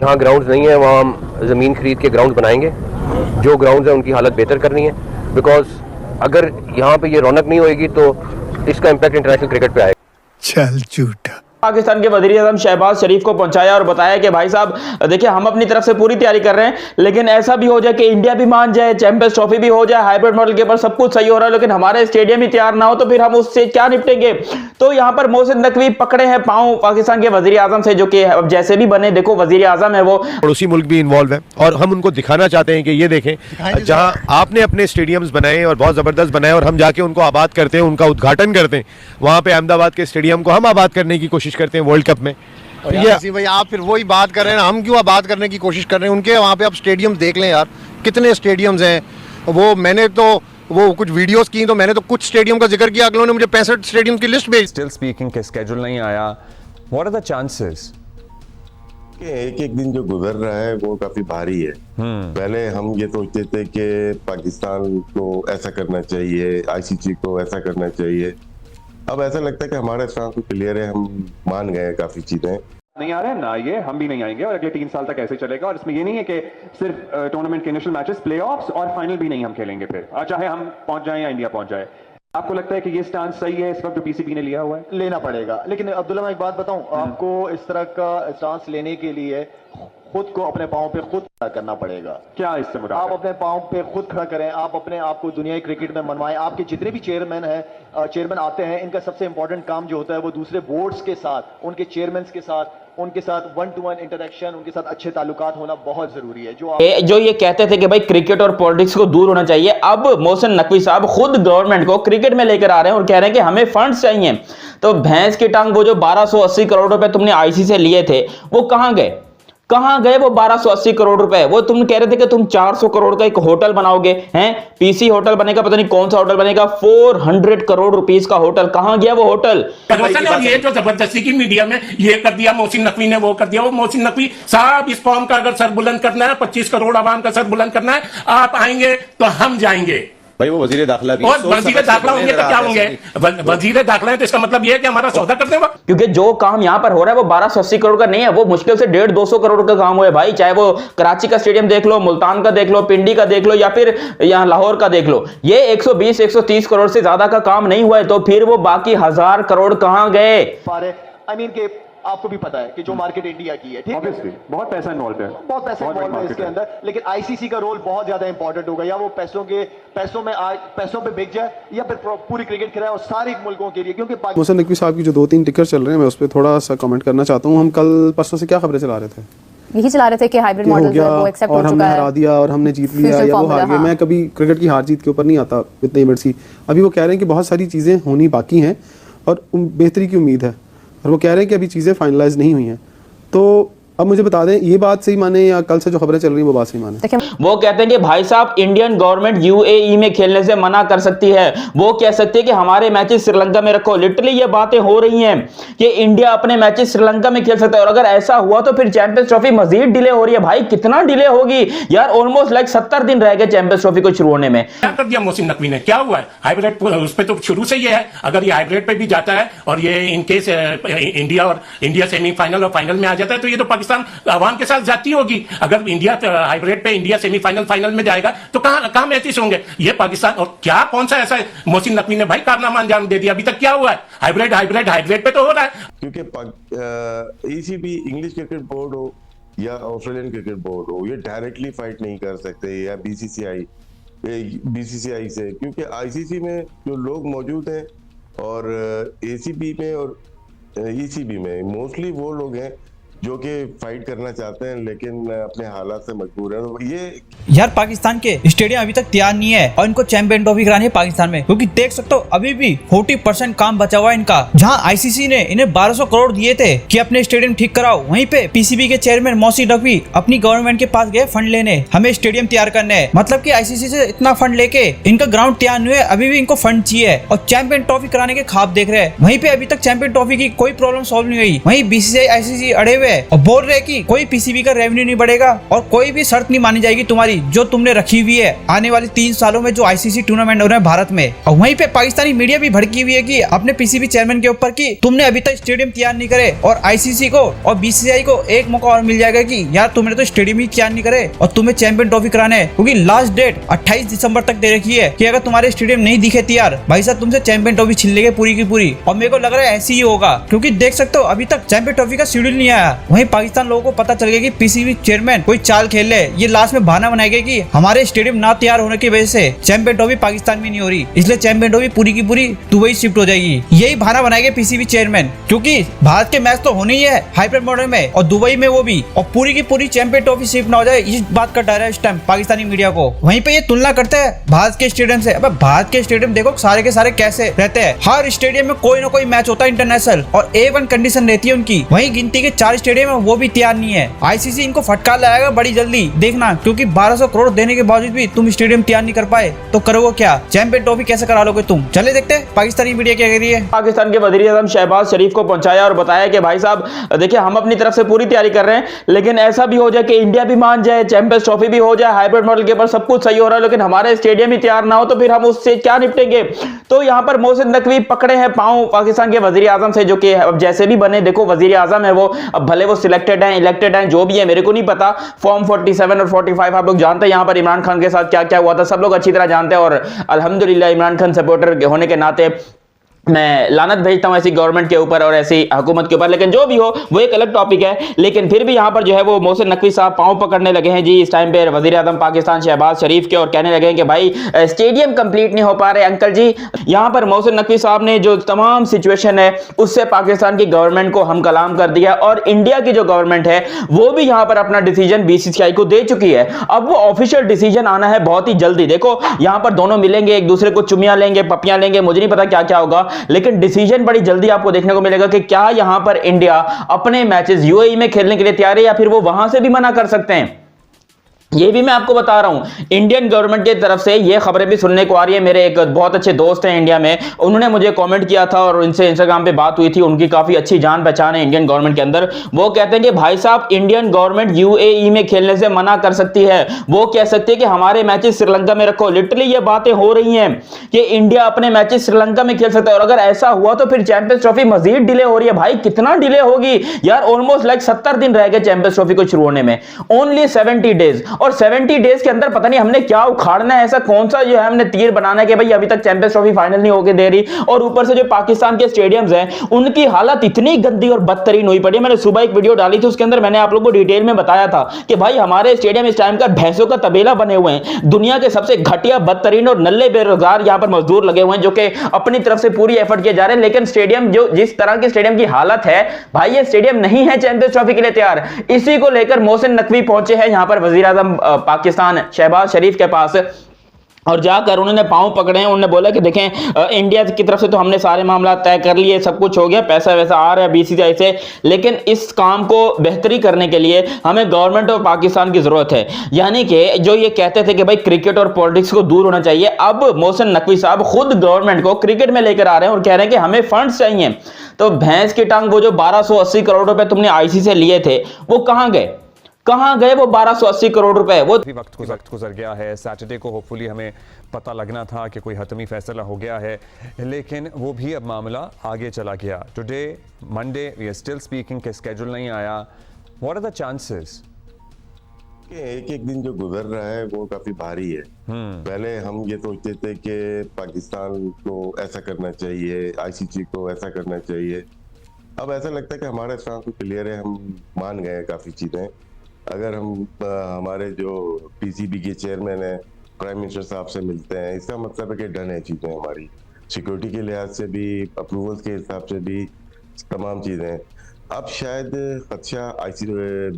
जहाँ ग्राउंड्स नहीं है वहाँ हम ज़मीन खरीद के ग्राउंड बनाएंगे। जो ग्राउंड्स हैं उनकी हालत बेहतर करनी है, बिकॉज अगर यहाँ पे ये रौनक नहीं होएगी तो इसका इम्पैक्ट इंटरनेशनल क्रिकेट पे आएगा। चल झूठा। पाकिस्तान के वज़ीर-ए-आज़म शहबाज शरीफ को पहुंचाया और बताया कि भाई साहब देखिए हम अपनी तरफ से पूरी तैयारी कर रहे हैं, लेकिन ऐसा भी हो जाए कि इंडिया भी मान जाए, चैंपियंस ट्रॉफी भी हो जाए, हाइब्रिड मॉडल के ऊपर सब कुछ सही हो रहा है, लेकिन हमारे स्टेडियम ही तैयार ना हो तो फिर हम उससे क्या निपटेंगे। तो यहाँ पर मोहसिन नकवी पकड़े हैं पांव पाकिस्तान के वज़ीर-ए-आज़म से, जो कि अब जैसे भी बने, देखो वज़ीर-ए-आज़म है वो, पड़ोसी मुल्क भी इन्वॉल्व है और हम उनको दिखाना चाहते हैं कि ये देखें जहां आपने अपने स्टेडियम्स बनाए और बहुत ज़बरदस्त बनाए और हम जाके उनको आबाद करते हैं, उनका उद्घाटन करते हैं, वहाँ पे अहमदाबाद के स्टेडियम को हम आबाद करने की कोशिश करते हैं वर्ल्ड कप में। और ये भाई आप फिर वही बात कर रहे हैं, हम क्यों आबाद करने की कोशिश कर रहे हैं? उनके वहाँ पे आप स्टेडियम देख लें यार, कितने स्टेडियम्स हैं। वो मैंने तो वो कुछ वीडियोस की तो मैंने तो कुछ स्टेडियम का जिक्र किया, अगलों ने मुझे 65 स्टेडियम की लिस्ट भेजी। स्टिल स्पीकिंग के स्केड्यूल नहीं आया, व्हाट आर द चांसेस? एक एक दिन जो गुजर रहा है वो काफी भारी है। पहले हम ये सोचते थे कि पाकिस्तान को ऐसा करना चाहिए, आईसीसी को ऐसा करना चाहिए, अब ऐसा लगता है कि हमारा स्टांस क्लियर है, हम मान गए हैं काफी चीजें। नहीं आ रहे हैं ना, ये हम भी नहीं आएंगे और अगले 3 साल तक ऐसे चलेगा। और इसमें ये नहीं है कि सिर्फ टूर्नामेंट के इनिशियल मैचेस, प्लेऑफ्स और फाइनल भी नहीं हम खेलेंगे फिर, चाहे हम पहुंच जाएं या इंडिया पहुंच जाए। आपको लगता है कि ये स्टांस सही है इस वक्त जो पीसीबी ने लिया हुआ है? लेना पड़ेगा, लेकिन अब्दुल्ला मैं एक बात बताऊं आपको, इस तरह का स्टांस लेने के लिए खुद को अपने पांव पे खुद खड़ा करना पड़ेगा। क्या इससे मुराद? आप अपने पांव पे खुद खड़ा करें, आप अपने आप को दुनियाई क्रिकेट में मनवाएं। आपके जितने भी चेयरमैन आते हैं, इनका सबसे इंपॉर्टेंट काम जो होता है वो दूसरे बोर्ड्स के साथ, उनके चेयरमैन के साथ, उनके साथ 1-to-1 इंटरेक्शन, उनके साथ अच्छे ताल्लुकात होना बहुत जरूरी है। जो ये कहते थे कि भाई क्रिकेट और पॉलिटिक्स को दूर होना चाहिए, अब मोहसिन नकवी साहब खुद गवर्नमेंट को क्रिकेट में लेकर आ रहे हैं और कह रहे हैं कि हमें फंड्स चाहिए। तो भैंस की टांग, वो जो 1280 करोड़ रुपए तुमने आईसीसी से लिए थे, वो कहां गए? कहां गए वो 1280 करोड़ रुपए? वो तुम कह रहे थे कि तुम 400 करोड़ का एक होटल बनाओगे, हैं? पीसी होटल बनेगा, पता नहीं कौन सा होटल बनेगा, 400 करोड़ रुपीस का होटल। कहां गया वो होटल? और ये जो जबरदस्ती की मीडिया में ये कर दिया मोहसिन नकवी ने, वो कर दिया, वो मोहसिन नकवी साहब, इस कौम का अगर सर बुलंद करना है, 25 करोड़ आवाम का सर बुलंद करना है, आप आएंगे तो हम जाएंगे। भाई वो वजीर दाखिला भी, और वजीर दाखिला होंगे तो क्या होंगे? वजीर दाखिला है तो इसका मतलब ये है कि हमारा सौदा कर देगा। क्योंकि जो काम यहां पर हो रहा है वो 1280 करोड़ का नहीं है, वो मुश्किल से 150-200 करोड़ का काम हुआ है भाई। चाहे वो कराची का स्टेडियम देख लो, मुल्तान का देख लो, पिंडी का देख लो, या फिर यहाँ लाहौर का देख लो, ये 120-130 करोड़ से ज्यादा का काम नहीं हुआ है। तो फिर वो बाकी 1000 करोड़ कहां गए? आई मीन के आपको भी पता है कि जो मार्केट इंडिया की है, ठीक है, बहुत पैसा इन्वॉल्व है, बहुत पैसा इन्वॉल्व है इसके अंदर, लेकिन आईसीसी का रोल बहुत ज्यादा इंपॉर्टेंट होगा। या वो पैसों पे बिक जाए, या फिर पूरी क्रिकेट खिलाए और सारे मुल्कों के लिए। क्योंकि मोहसिन नकवी साहब की जो 2-3 टिकर चल रहे हैं, मैं उस पर थोड़ा सा कमेंट करना चाहता हूँ। हम कल परसों से क्या खबरें चला रहे थे? यही चला रहे थे कि हाइब्रिड मॉडल जो है वो एक्सेप्ट हो चुका है, हमने हरा दिया और हमने जीत लिया, या वो हार गए। मैं कभी क्रिकेट की हार जीत के ऊपर नहीं आता इतनी इमरसी। अभी वो कह रहे हैं कि बहुत सारी चीज़ें होनी बाकी हैं और बेहतरी की उम्मीद है, और वो कह रहे हैं कि अभी चीज़ें फाइनलाइज नहीं हुई हैं। तो अब मुझे बता दें, ये बात सही माने या कल से जो खबरें चल रही हैं वो बात सही माने? वो कहते हैं कि भाई साहब इंडियन गवर्नमेंट यूएई में खेलने से मना कर सकती है, वो कह सकती है कि हमारे मैचेस श्रीलंका में रखो। लिटरली ये बातें हो रही हैं कि इंडिया अपने मैचेस श्रीलंका में खेल सकता है, और अगर ऐसा हुआ तो फिर चैंपियंस ट्रॉफी मजीद डिले हो रही है। भाई कितना डिले होगी यार, ऑलमोस्ट लाइक 70 दिन रह गए चैंपियंस ट्रॉफी को शुरू होने में। क्या कर दिया मोहसिन नकवी ने? क्या हुआ है? हाइब्रिड उस पर तो शुरू से ये है, अगर ये हाइब्रिड पे भी जाता है और ये इनकेस इंडिया सेमीफाइनल और फाइनल में आ जाता है तो ये तो पाकिस्तान अवाम के साथ जाती होगी। अगर इंडिया हाइब्रिड पे इंडिया सेमीफाइनल फाइनल में जाएगा तो कहां मैचेस होंगे? ये पाकिस्तान, और क्या कौन सा ऐसा मोहसिन नकवी ने भाई कारनामा अंजाम दे दिया? अभी तक क्या हुआ है? हाइब्रिड पे तो हो रहा है। क्योंकि ईसीबी, इंग्लिश क्रिकेट बोर्ड हो या ऑस्ट्रेलियन क्रिकेट बोर्ड हो, ये डायरेक्टली फाइट नहीं कर सकते, या बीसीसीआई से, क्योंकि आईसीसी में जो लोग मौजूद हैं और एसीबी में और ईसीबी में मोस्टली वो लोग हैं जो कि फाइट करना चाहते हैं लेकिन अपने हालात से मजबूर हैं। ये यार पाकिस्तान के स्टेडियम अभी तक तैयार नहीं है और इनको चैंपियन ट्रॉफी करानी है पाकिस्तान में, क्योंकि देख सकते हो अभी भी 40% काम बचा हुआ है इनका। जहां आईसीसी ने इन्हें 1200 करोड़ दिए थे कि अपने स्टेडियम ठीक कराओ, वहीं पे पीसीबी के चेयरमैन मोहसिन नकवी अपनी गवर्नमेंट के पास गए फंड लेने, हमें स्टेडियम तैयार करने है। मतलब की आईसीसी से इतना फंड लेके इनका ग्राउंड तैयार नहीं हुआ, अभी भी इनको फंड चाहिए और चैंपियन ट्रॉफी कराने के ख्वाब देख रहे हैं। वहीं पे अभी तक चैंपियन ट्रॉफी की कोई प्रॉब्लम सॉल्व नहीं हुई, वहीं बीसीसीआई आईसीसी अड़े हुए हुए हैं और बोल रहे हैं कि कोई पीसीबी का रेवेन्यू नहीं बढ़ेगा और कोई भी शर्त नहीं मानी जाएगी तुम्हारी जो तुमने रखी हुई है आने वाले 3 सालों में जो आईसीसी टूर्नामेंट हो रहे हैं भारत में। और वहीं पे पाकिस्तानी मीडिया भी भड़की हुई है कि अपने पीसीबी चेयरमैन के ऊपर कि तुमने अभी तक स्टेडियम तैयार नहीं करे और आईसीसी को और बीसीसीआई को एक मौका और मिल जाएगा कि यार तुमने तो स्टेडियम ही तैयार नहीं करे और तुम्हें चैंपियन ट्रॉफी कराना है, क्योंकि लास्ट डेट 28 दिसंबर तक दे रखी है कि अगर तुम्हारे स्टेडियम नहीं दिखे तैयार भाई साहब तुमसे चैंपियन ट्रॉफी छीन लेंगे पूरी की पूरी। और मेरे को लग रहा है ऐसे ही होगा, क्योंकि देख सकते हो अभी तक चैंपियन ट्रॉफी का शेड्यूल नहीं आया। वहीं पाकिस्तान लोगों को पता चल गया कि पीसीबी चेयरमैन कोई चाल खेल ले, ये लास्ट में बहाना बनाएगा कि हमारे स्टेडियम ना तैयार होने की वजह से चैंपियन ट्रॉफी पाकिस्तान में नहीं हो रही, इसलिए चैंपियन ट्रॉफी पूरी की पूरी दुबई शिफ्ट हो जाएगी। यही बहाना बनाएगा पीसीबी चेयरमैन, क्योंकि भारत के मैच तो होने ही है हाइब्रिड मॉडल में और दुबई में वो भी, और पूरी की पूरी चैंपियन ट्रॉफी शिफ्ट ना हो जाए, इस बात का डर है इस टाइम पाकिस्तानी मीडिया को। वहीं पे ये तुलना करते हैं भारत के स्टेडियम से। अब भारत के स्टेडियम देखो सारे के सारे कैसे रहते हैं, हर स्टेडियम में कोई ना कोई मैच होता है इंटरनेशनल और A1 कंडीशन रहती है उनकी। वहीं गिनती के 4 स्टेडियम है वो भी तैयार नहीं है। आईसीसी इनको फटकार लगाएगा बड़ी जल्दी देखना, क्योंकि 1200 करोड़ देने के बावजूद भी तुम स्टेडियम तैयार नहीं कर पाए तो करोगे क्या, चैंपियन ट्रॉफी कैसे करा लोगे तुम। चले देखते हैं पाकिस्तानी मीडिया क्या कह रही है। पाकिस्तान के वज़ीर-ए-आज़म शहबाज शरीफ को पहुंचाया और बताया कि भाई साहब देखिए हम अपनी तरफ से पूरी तैयारी कर रहे हैं, लेकिन ऐसा भी हो जाए कि इंडिया भी मान जाए, चैंपियंस ट्रॉफी भी हो जाए, हाइब्रिड मॉडल के ऊपर सब कुछ सही हो रहा है, लेकिन हमारे स्टेडियम ही तैयार ना हो तो फिर हम उससे क्या निपटेंगे। तो यहाँ पर मोहसिन नकवी पकड़े हैं पांव पाकिस्तान के वज़ीर-ए-आज़म से, जो कि अब जैसे भी बने, देखो वज़ीर-ए-आज़म है वो, अब भले वो सिलेक्टेड हैं इलेक्टेड हैं जो भी है मेरे को नहीं पता, फॉर्म 47 और 45 आप लोग जानते हैं यहाँ पर इमरान खान के साथ क्या क्या हुआ था, सब लोग अच्छी तरह जानते हैं और अल्हम्दुलिल्लाह इमरान खान सपोर्टर होने के नाते मैं लानत भेजता हूं ऐसी गवर्नमेंट के ऊपर और ऐसी हुकूमत के ऊपर, लेकिन जो भी हो वो एक अलग टॉपिक है। लेकिन फिर भी यहाँ पर जो है वो मोहसिन नकवी साहब पांव पकड़ने लगे हैं जी इस टाइम पे वज़ीर-ए-आज़म पाकिस्तान शहबाज शरीफ के, और कहने लगे हैं कि भाई स्टेडियम कंप्लीट नहीं हो पा रहे अंकल जी। यहाँ पर मोहसिन नकवी साहब ने जो तमाम सिचुएशन है उससे पाकिस्तान की गवर्नमेंट को हम कलाम कर दिया और इंडिया की जो गवर्नमेंट है वो भी यहाँ पर अपना डिसीजन बीसीसीआई को दे चुकी है। अब वो ऑफिशियल डिसीजन आना है बहुत ही जल्दी। देखो यहाँ पर दोनों मिलेंगे, एक दूसरे को चुमियां लेंगे, पपियां लेंगे, मुझे नहीं पता क्या क्या होगा, लेकिन डिसीजन बड़ी जल्दी आपको देखने को मिलेगा कि क्या यहां पर इंडिया अपने मैचेस यूएई में खेलने के लिए तैयार है या फिर वो वहां से भी मना कर सकते हैं। ये भी मैं आपको बता रहा हूं, इंडियन गवर्नमेंट की तरफ से ये खबरें भी सुनने को आ रही है। मेरे एक बहुत अच्छे दोस्त हैं इंडिया में, उन्होंने मुझे कमेंट किया था और उनसे इंस्टाग्राम पे बात हुई थी, उनकी काफी अच्छी जान पहचान है इंडियन गवर्नमेंट के अंदर। वो कहते हैं कि भाई साहब इंडियन गवर्नमेंट यूएई में खेलने से मना कर सकती है, वो कह सकती है कि हमारे मैचेस श्रीलंका में रखो। लिटरली ये बातें हो रही हैं कि इंडिया अपने मैचेस श्रीलंका में खेल सकता है, और अगर ऐसा हुआ तो फिर चैंपियंस ट्रॉफी मजीद डिले हो रही है। भाई कितना डिले होगी यार, ऑलमोस्ट लाइक 70 दिन रह गए चैंपियंस ट्रॉफी को शुरू होने में, ओनली 70 डेज, और 70 डेज के अंदर पता नहीं हमने क्या उखाड़ना है, ऐसा कौन सा जो है हमने तीर बनाना है कि भाई अभी तक चैंपियंस ट्रॉफी फाइनल नहीं होके दे रही। और ऊपर से जो पाकिस्तान के स्टेडियम्स हैं उनकी हालत इतनी गंदी और बदतरीन हुई पड़ी है। मैंने सुबह एक वीडियो डाली थी, उसके अंदर मैंने आप लोगों को डिटेल में बताया था कि भाई हमारे स्टेडियम इस टाइम का भैंसों का तबेला बने हुए हैं। दुनिया के सबसे घटिया, बदतरीन और नल्ले बेरोजगार यहां पर मजदूर लगे हुए हैं जो कि अपनी तरफ से पूरी एफर्ट किए जा रहे हैं, लेकिन स्टेडियम जो जिस तरह के स्टेडियम की हालत है भाई, ये स्टेडियम नहीं है चैंपियंस ट्रॉफी के लिए तैयार। इसी को लेकर मोहसिन नकवी पहुंचे हैं यहां पर वज़ीर-ए-आज़म पाकिस्तान शहबाज शरीफ के पास, और जाकर उन्होंने पांव पकड़े हैं। उन्होंने बोला कि देखें इंडिया की तरफ से तो हमने सारे मामला तय कर लिए, सब कुछ हो गया, पैसा वैसा आ रहा है बीसीसीआई से, लेकिन इस काम को बेहतरी करने के लिए हमें गवर्नमेंट ऑफ पाकिस्तान की जरूरत है। यानी कि जो ये कहते थे कि भाई क्रिकेट और पॉलिटिक्स को दूर होना चाहिए, अब मोहसिन नकवी साहब खुद गवर्नमेंट को क्रिकेट में लेकर आ रहे हैं और कह रहे हैं कि हमें फंड्स चाहिए। तो भैंस की टांग वो जो 1280 करोड़ रुपए तुमने आईसीसी से लिए थे वो कहां गए, कहां गए वो 1280 करोड़ रुपए। वो वक्त गुजर गया है, सैटरडे को होपफुली हमें पता लगना था कि कोई हतमी फैसला हो गया है, लेकिन वो भी अब मामला आगे चला गया। Today Monday we are still speaking के स्केड्यूल नहीं आया। व्हाट आर द चांसेस कि एक एक दिन जो गुजर रहा है वो काफी भारी है। पहले हम ये सोचते थे कि पाकिस्तान को ऐसा करना चाहिए, आईसीसी को ऐसा करना चाहिए, अब ऐसा लगता है कि हमारा स्टांस क्लियर है, हम मान गए हैं काफी चीजें। अगर हम हमारे जो पीसीबी के चेयरमैन है प्राइम मिनिस्टर साहब से मिलते हैं, इसका मतलब है कि डन है चीजें, हमारी सिक्योरिटी के लिहाज से भी, अप्रूवल्स के हिसाब से भी, तमाम चीजें। अब शायद खदशा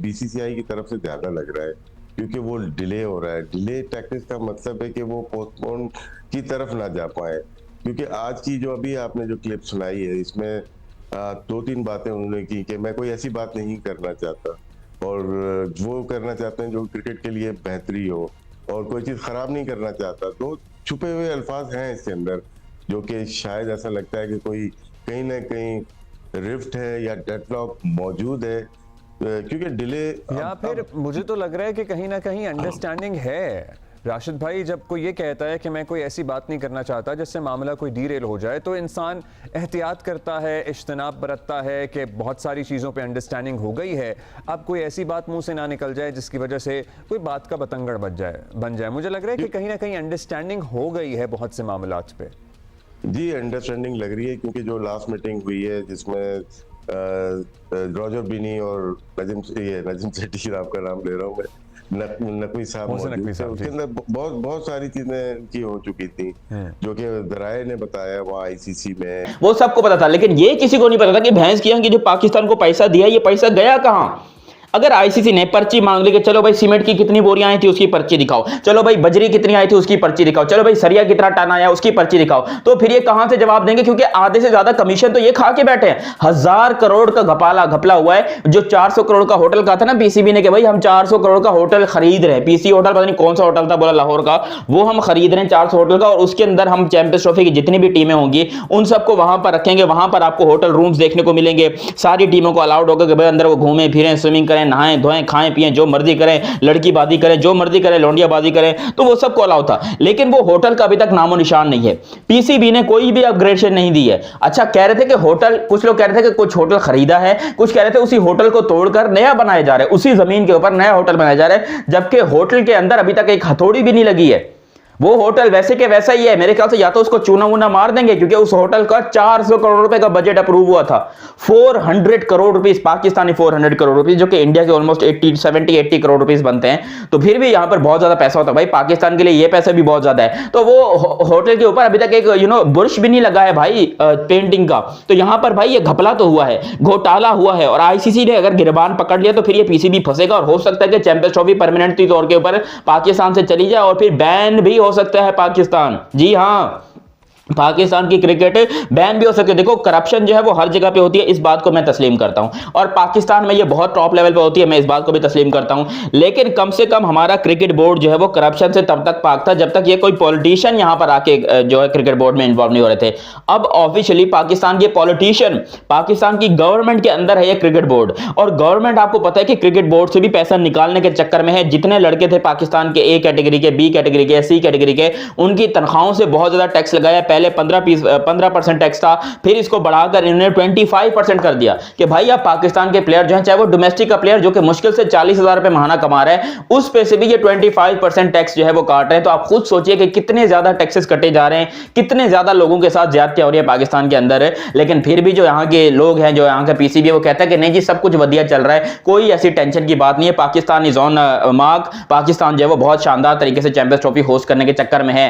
बीसीसीआई की तरफ से ज्यादा लग रहा है क्योंकि वो डिले हो रहा है। डिले टैक्टिक्स का मतलब है कि वो पोस्टपोन की तरफ ना जा पाए, क्योंकि आज की जो अभी आपने जो क्लिप सुनाई है इसमें 2-3 बातें उन्होंने की कि मैं कोई ऐसी बात नहीं करना चाहता, और वो करना चाहते हैं जो क्रिकेट के लिए बेहतरी हो, और कोई चीज़ ख़राब नहीं करना चाहता। तो छुपे हुए अल्फाज हैं इसके अंदर जो कि शायद ऐसा लगता है कि कोई कहीं ना कहीं रिफ्ट है या डेडलॉक मौजूद है क्योंकि डिले या फिर मुझे तो लग रहा है कि कहीं ना कहीं अंडरस्टैंडिंग है राशिद भाई। जब कोई ये कहता है कि मैं कोई ऐसी बात नहीं करना चाहता जिससे मामला कोई डीरेल हो जाए, तो इंसान एहतियात करता है, इज्तनाब बरतता है कि बहुत सारी चीज़ों पे अंडरस्टैंडिंग हो गई है, अब कोई ऐसी बात मुंह से ना निकल जाए जिसकी वजह से कोई बात का बतंगड़ बन जाए। मुझे लग रहा है कि कहीं ना कहीं अंडरस्टैंडिंग हो गई है बहुत से मामलात पे। जी अंडरस्टैंडिंग लग रही है, क्योंकि जो लास्ट मीटिंग हुई है जिसमें रॉजर बिनी और नजीम सेठी आपका नाम ले रहा हूँ मैं, नकवी साहब, उसके अंदर बहुत सारी चीजें की हो चुकी थी जो कि दराये ने बताया वहाँ आईसीसी में। वो सबको पता था, लेकिन ये किसी को नहीं पता था कि भैंस की जो पाकिस्तान को पैसा दिया, ये पैसा गया कहाँ। अगर आईसीसी ने पर्ची मांग ली कि चलो भाई सीमेंट की कितनी बोरियां आई थी उसकी पर्ची दिखाओ, चलो भाई बजरी कितनी आई थी उसकी पर्ची दिखाओ, चलो भाई सरिया कितना टन आया उसकी पर्ची दिखाओ, तो फिर ये कहां से जवाब देंगे, क्योंकि आधे से ज्यादा कमीशन तो ये खा के बैठे हैं। 1000 करोड़ का घपला हुआ है। जो 400 करोड़ का होटल कहा था ना पीसीबी ने कि भाई हम 400 करोड़ का होटल खरीद रहे हैं, पीसी होटल पता नहीं कौन सा होटल था, बोला लाहौर का, वो हम खरीद रहे हैं 400 होटल का, और उसके अंदर हम चैंपियंस ट्रॉफी की जितनी भी टीमें होंगी उन सबको वहां पर रखेंगे, वहां पर आपको होटल रूम्स देखने को मिलेंगे, सारी टीमों को अलाउड होगा कि भाई अंदर वो घूमें फिरें, स्विमिंग करें, नहाएं धोएं, खाएं पिएं, जो मर्जी करें, लड़की बाजी करें, जो मर्जी करें, लौंडियाबाजी करें, तो वो सबको अलाउ था। लेकिन वो होटल का अभी तक नामो निशान नहीं है। पीसीबी ने कोई भी अपग्रेडेशन नहीं दी है। अच्छा कह रहे थे कि होटल, कुछ लोग कह रहे थे कि कुछ होटल खरीदा है, कुछ कह रहे थे उसी होटल को तोड़कर नया बनाया जा रहा है, उसी जमीन के ऊपर नया होटल बनाया जा रहा है, जबकि होटल के अंदर अभी तक एक हथौड़ी भी नहीं लगी है। वो होटल वैसे के वैसा ही है। मेरे ख्याल से या तो उसको चूना वूना मार देंगे, क्योंकि उस होटल का 400 करोड़ रुपए का बजट अप्रूव हुआ था। 400 करोड़ रुपीस, पाकिस्तानी 400 करोड़ रुपीस, जो कि इंडिया के ऑलमोस्ट 70-80 करोड़ रुपीस बनते हैं। तो फिर भी यहां पर बहुत ज्यादा पैसा होता है भाई, पाकिस्तान के लिए ये पैसा भी बहुत ज्यादा है। तो वो होटल के ऊपर अभी तक एक बुर्श भी नहीं लगा है भाई पेंटिंग का। तो यहां पर भाई ये घपला तो हुआ है, घोटाला हुआ है, और आईसीसी ने अगर गिरबान पकड़ लिया तो फिर ये पीसीबी फंसेगा, और हो सकता है कि चैंपियंस ट्रॉफी परमानेंटली तौर के ऊपर पाकिस्तान से चली जाए, और फिर बैन भी हो सकता है पाकिस्तान। जी हां, पाकिस्तान की क्रिकेट बैन भी हो सकती है। देखो करप्शन जो है वो हर जगह पे होती है, इस बात को मैं तस्लीम करता हूं, और पाकिस्तान में ये बहुत टॉप लेवल पे होती है, मैं इस बात को भी तस्लीम करता हूं। लेकिन कम से कम हमारा क्रिकेट बोर्ड जो है वो करप्शन से तब तक पाक था जब तक ये कोई पॉलिटिशियन यहां पर आके जो है क्रिकेट बोर्ड में इन्वॉल्व नहीं हो रहे थे। अब ऑफिशियली पाकिस्तान के पॉलिटिशियन, पाकिस्तान की गवर्नमेंट के अंदर है ये क्रिकेट बोर्ड, और गवर्नमेंट आपको पता है कि क्रिकेट बोर्ड से भी पैसा निकालने के चक्कर में है। जितने लड़के थे पाकिस्तान के ए कैटेगरी के, बी कैटेगरी के, सी कैटेगरी के, उनकी तनख्वाहों से बहुत ज्यादा टैक्स लगाया। पहले 15% टैक्स था, फिर इसको बढ़ाकर इन्होंने 25% कर दिया कि भाई अब पाकिस्तान के प्लेयर जो हैं, चाहे वो डोमेस्टिक का प्लेयर जो कि मुश्किल से 40,000 रुपए महीना कमा रहा है, उस पे से भी ये 25% टैक्स जो है वो काट रहे हैं। तो आप खुद सोचिए कि कितने ज्यादा टैक्सेस कटे जा रहे हैं, कितने ज्यादा लोगों के साथ ज्यादतियां हो रही है पाकिस्तान के अंदर। लेकिन फिर भी जो यहाँ के लोग हैं, जो यहाँ का पीसीबी, वो कहता है कि नहीं जी सब कुछ बढ़िया चल रहा है, कोई ऐसी टेंशन की बात नहीं है, Pakistan is on mark, Pakistan जो है वो बहुत शानदार तरीके से चैंपियंस ट्रॉफी होस्ट करने के चक्कर में है।